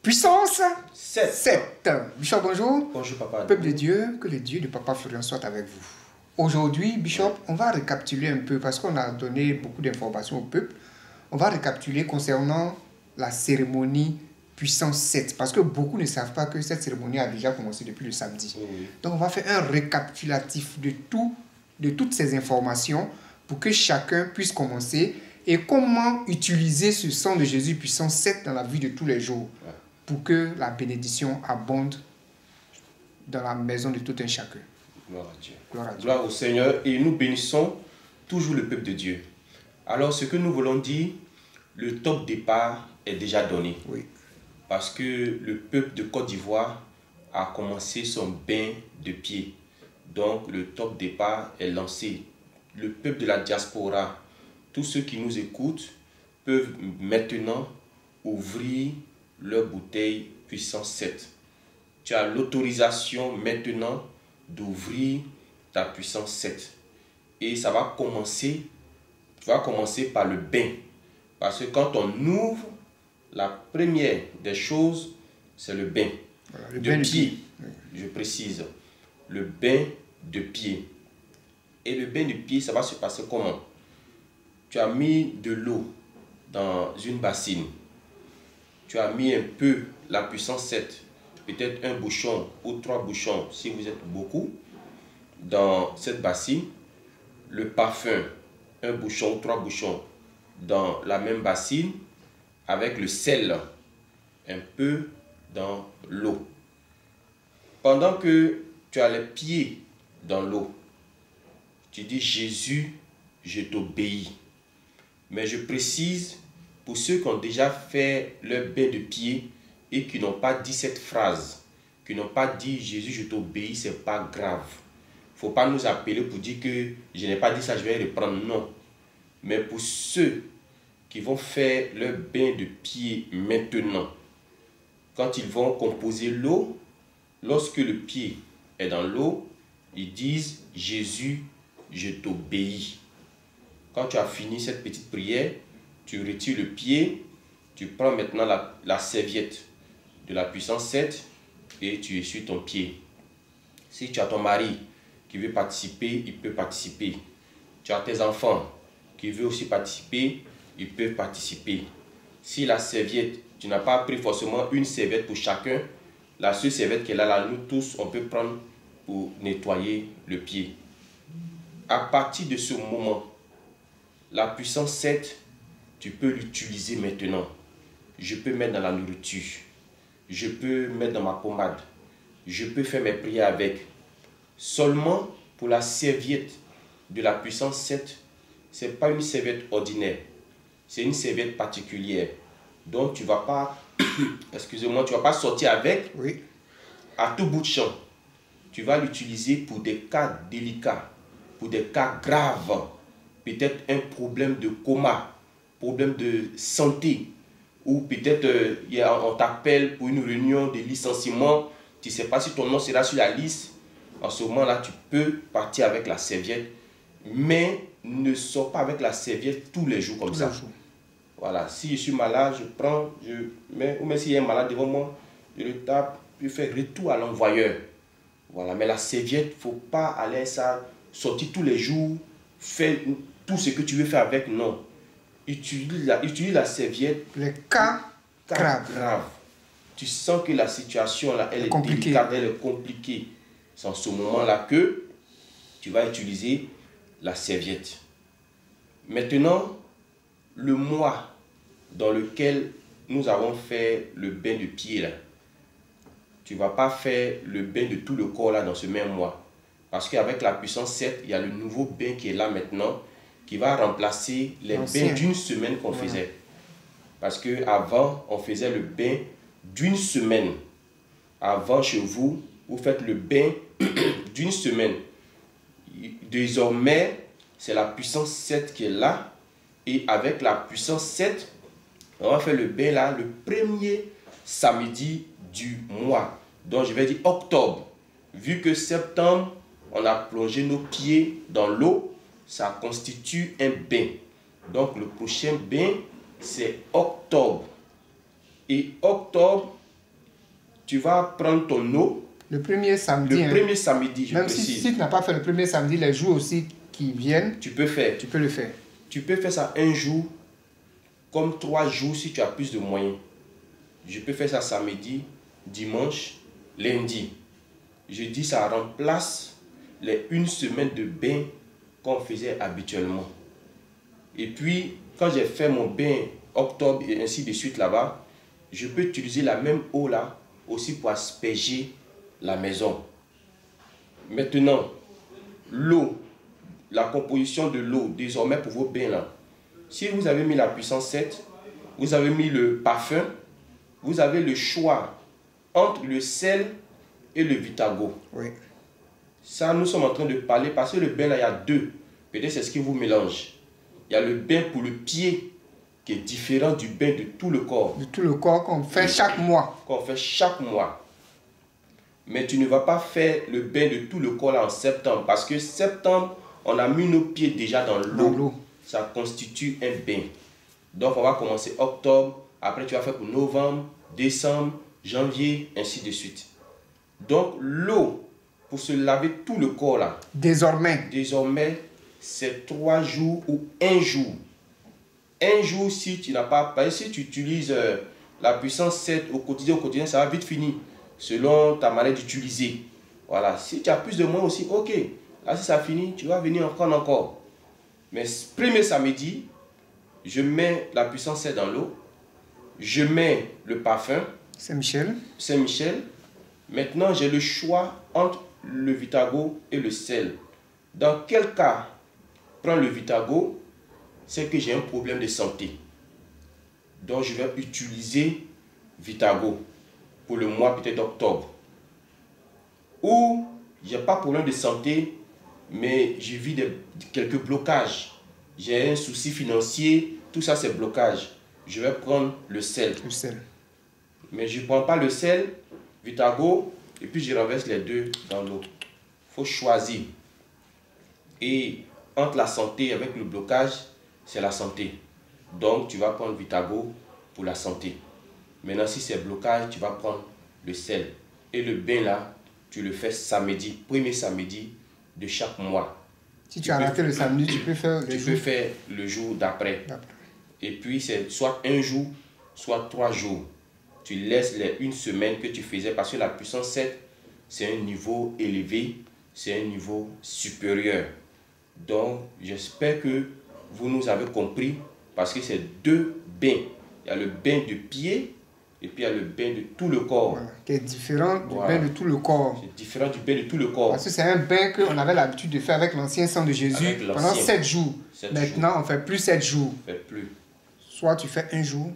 Puissance 7. 7. Bishop, bonjour. Bonjour papa. Peuple de Dieu, que le Dieu de Papa Florian soit avec vous. Aujourd'hui, Bishop, on va récapituler un peu parce qu'on a donné beaucoup d'informations au peuple. On va récapituler concernant la cérémonie Puissance 7 parce que beaucoup ne savent pas que cette cérémonie a déjà commencé depuis le samedi. Oui. Donc on va faire un récapitulatif de toutes ces informations pour que chacun puisse commencer et comment utiliser ce sang de Jésus Puissance 7 dans la vie de tous les jours pour que la bénédiction abonde dans la maison de tout un chacun. Gloire à Dieu. Gloire à Dieu. Gloire au Seigneur, et nous bénissons toujours le peuple de Dieu. Alors ce que nous voulons dire, le top départ est déjà donné. Oui. Parce que le peuple de Côte d'Ivoire a commencé son bain de pied. Donc le top départ est lancé. Le peuple de la diaspora, tous ceux qui nous écoutent peuvent maintenant ouvrir leur bouteille Puissance 7. Tu as l'autorisation maintenant d'ouvrir ta Puissance 7. Et ça va commencer, tu vas commencer par le bain. Parce que quand on ouvre, la première des choses, c'est le bain. Voilà, le de bain de pied. pied. Je précise. Le bain de pied. Et le bain de pied, ça va se passer comment? Tu as mis de l'eau dans une bassine. Tu as mis un peu la Puissance 7, peut-être un bouchon ou 3 bouchons si vous êtes beaucoup, dans cette bassine. Le parfum, un bouchon ou 3 bouchons dans la même bassine, avec le sel un peu dans l'eau. Pendant que tu as les pieds dans l'eau, tu dis: Jésus, je t'obéis. Mais je précise, pour ceux qui ont déjà fait leur bain de pied et qui n'ont pas dit cette phrase, qui n'ont pas dit Jésus, je t'obéis, c'est pas grave. Il ne faut pas nous appeler pour dire que je n'ai pas dit ça, je vais reprendre. Non. Mais pour ceux qui vont faire leur bain de pied maintenant, quand ils vont composer l'eau, lorsque le pied est dans l'eau, ils disent: Jésus, je t'obéis. Quand tu as fini cette petite prière, tu retires le pied, tu prends maintenant la serviette de la Puissance 7 et tu essuies ton pied. Si tu as ton mari qui veut participer, il peut participer. Tu as tes enfants qui veulent aussi participer, ils peuvent participer. Si la serviette, tu n'as pas pris forcément une serviette pour chacun, la seule serviette qu'elle a là, nous tous, on peut prendre pour nettoyer le pied. À partir de ce moment, la Puissance 7, tu peux l'utiliser maintenant. Je peux mettre dans la nourriture. Je peux mettre dans ma pommade. Je peux faire mes prières avec. Seulement pour la serviette de la Puissance 7, ce n'est pas une serviette ordinaire. C'est une serviette particulière. Donc tu ne vas pas, excusez-moi, tu vas pas sortir avec à tout bout de champ. Tu vas l'utiliser pour des cas délicats, pour des cas graves. Peut-être un problème de coma, problème de santé, ou peut-être on t'appelle pour une réunion de licenciement, tu ne sais pas si ton nom sera sur la liste. En ce moment-là, tu peux partir avec la serviette, mais ne sors pas avec la serviette tous les jours comme ça. Voilà, si je suis malade, je prends, je mets, ou même s'il y a un malade devant moi, je le tape, je fais retour à l'envoyeur. Voilà, mais la serviette, il ne faut pas aller ça, sortir tous les jours, faire tout ce que tu veux faire avec, non. Utilise la serviette. Les cas graves. Tu sens que la situation là, elle est compliquée. délicate, elle est compliquée. C'est en ce moment-là que tu vas utiliser la serviette. Maintenant, le mois dans lequel nous avons fait le bain de pied là, tu ne vas pas faire le bain de tout le corps là dans ce même mois. Parce qu'avec la Puissance 7, il y a le nouveau bain qui est là maintenant, qui va remplacer les bains d'une semaine qu'on faisait. Parce qu'avant, on faisait le bain d'une semaine. Avant, chez vous, vous faites le bain d'une semaine. Désormais, c'est la Puissance 7 qui est là. Et avec la Puissance 7, on va faire le bain là, le premier samedi du mois. Donc, je vais dire octobre. Vu que septembre, on a plongé nos pieds dans l'eau, ça constitue un bain. Donc, le prochain bain, c'est octobre. Et octobre, tu vas prendre ton eau. Le premier samedi. Le premier samedi, je même précise. si tu n'as pas fait le premier samedi, les jours aussi qui viennent, tu peux faire. Tu peux le faire. Tu peux faire ça un jour, comme 3 jours si tu as plus de moyens. Je peux faire ça samedi, dimanche, lundi. Jeudi, ça remplace les 1 semaine de bain qu'on faisait habituellement. Et puis, quand j'ai fait mon bain octobre et ainsi de suite là-bas, je peux utiliser la même eau là aussi pour asperger la maison. Maintenant, l'eau, la composition de l'eau désormais pour vos bains là. Si vous avez mis la puissance 7, vous avez mis le parfum, vous avez le choix entre le sel et le Vitago. Oui. Ça, nous sommes en train de parler parce que le bain là, il y a 2. Peut-être c'est ce qui vous mélange. Il y a le bain pour le pied qui est différent du bain de tout le corps. De tout le corps qu'on fait chaque mois. Qu'on fait chaque mois. Mais tu ne vas pas faire le bain de tout le corps là en septembre. Parce que septembre, on a mis nos pieds déjà dans l'eau. Ça constitue un bain. Donc on va commencer octobre. Après tu vas faire pour novembre, décembre, janvier, ainsi de suite. Donc l'eau pour se laver tout le corps là. Désormais, c'est 3 jours ou 1 jour. 1 jour si tu n'as pas... Si tu utilises la puissance 7 au quotidien, ça va vite finir. Selon ta manière d'utiliser. Voilà. Si tu as plus de moyens aussi, ok. Là, si ça finit, tu vas venir en prendre encore. Mais premier samedi, je mets la puissance 7 dans l'eau. Je mets le parfum. Saint-Michel. Maintenant, j'ai le choix entre le Vitago et le sel. Dans quel cas prendre le Vitago, c'est que j'ai un problème de santé. Donc, je vais utiliser Vitago pour le mois peut-être d'octobre. Ou, j'ai pas de problème de santé, mais je vis quelques blocages. J'ai un souci financier, tout ça c'est blocage. Je vais prendre le sel. Mais je ne prends pas le sel, Vitago, et puis je renverse les 2 dans l'eau. Il faut choisir. Et entre la santé avec le blocage, c'est la santé. Donc, tu vas prendre Vitago pour la santé. Maintenant, si c'est blocage, tu vas prendre le sel. Et le bain là, tu le fais samedi, premier samedi de chaque mois. Si tu as raté le samedi, tu peux faire le jour d'après. Et puis, c'est soit 1 jour, soit 3 jours. Tu laisses les 1 semaine que tu faisais parce que la puissance 7, c'est un niveau élevé, c'est un niveau supérieur. Donc, j'espère que vous nous avez compris parce que c'est 2 bains. Il y a le bain de pied et puis il y a le bain de tout le corps. Voilà, qui est différent du bain de tout le corps. C'est différent du bain de tout le corps. Parce que c'est un bain qu'on avait l'habitude de faire avec l'ancien sang de Jésus pendant 7 jours. Maintenant, on ne fait plus 7 jours. Soit tu fais 1 jour,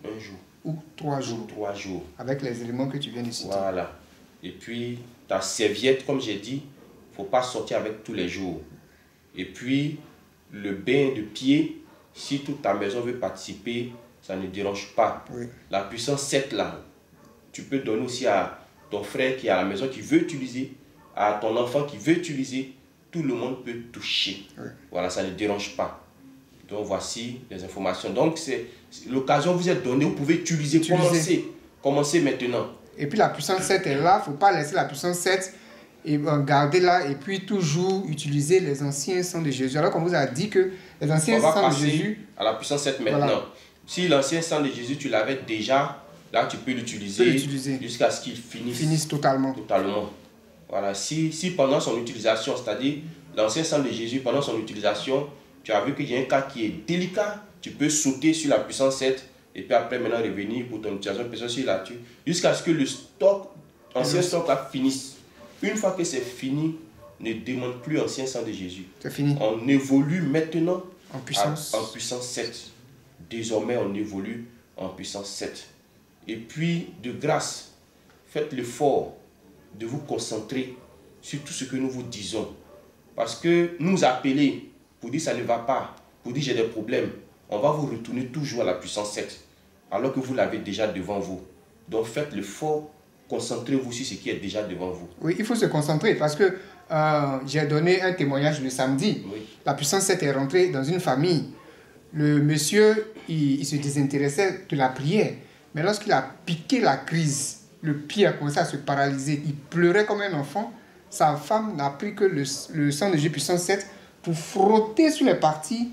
ou 3 jours. 3 jours. Avec les éléments que tu viens de citer. Voilà. Et puis, ta serviette, comme j'ai dit, il ne faut pas sortir avec tous les jours. Et puis, le bain de pied, si toute ta maison veut participer, ça ne dérange pas. Oui. La puissance 7 là, tu peux donner aussi à ton frère qui est à la maison, qui veut utiliser, à ton enfant qui veut utiliser. Tout le monde peut toucher. Oui. Voilà, ça ne dérange pas. Donc, voici les informations. Donc, c'est l'occasion vous est donnée, vous pouvez utiliser. Commencez maintenant. Et puis, la puissance 7 est là. Il ne faut pas laisser la puissance 7 et garder là et puis toujours utiliser les anciens sangs de Jésus. Alors qu'on vous a dit que les anciens sangs de Jésus... à la puissance 7 maintenant. Voilà. Si l'ancien sang de Jésus, tu l'avais déjà, là tu peux l'utiliser jusqu'à ce qu'il finisse totalement. Voilà. Si pendant son utilisation, c'est-à-dire l'ancien sang de Jésus, pendant son utilisation, tu as vu qu'il y a un cas qui est délicat, tu peux sauter sur la puissance 7 et puis après maintenant revenir pour ton utilisation là-dessus jusqu'à ce que le stock, ancien stock là finisse. Une fois que c'est fini, ne demande plus ancien sang de Jésus. C'est fini. On évolue maintenant en puissance 7. Désormais, on évolue en puissance 7. Et puis, de grâce, faites l'effort de vous concentrer sur tout ce que nous vous disons. Parce que nous appeler pour dire ça ne va pas, pour dire j'ai des problèmes, on va vous retourner toujours à la puissance 7, alors que vous l'avez déjà devant vous. Donc, faites l'effort. Concentrez-vous sur ce qui est déjà devant vous. Oui, il faut se concentrer parce que j'ai donné un témoignage le samedi. Oui. La puissance 7 est rentrée dans une famille. Le monsieur, il se désintéressait de la prière. Mais lorsqu'il a piqué la crise, le pied a commencé à se paralyser. Il pleurait comme un enfant. Sa femme n'a pris que le sang de Jésus puissance 7 pour frotter sur les parties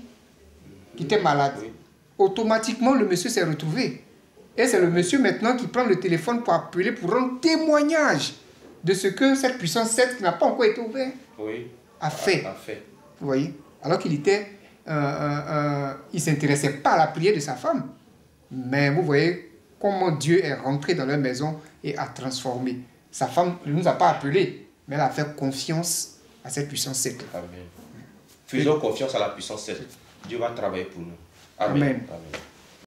qui étaient malades. Oui. Automatiquement, le monsieur s'est retrouvé. Et c'est le monsieur maintenant qui prend le téléphone pour appeler, pour rendre témoignage de ce que cette puissance 7 qui n'a pas encore été ouverte a fait. Vous voyez? Alors qu'il était... il ne s'intéressait pas à la prière de sa femme. Mais vous voyez comment Dieu est rentré dans leur maison et a transformé. Sa femme ne nous a pas appelés, mais elle a fait confiance à cette puissance 7. Amen. Faisons confiance à la puissance 7. Dieu va travailler pour nous. Amen. Amen. Amen.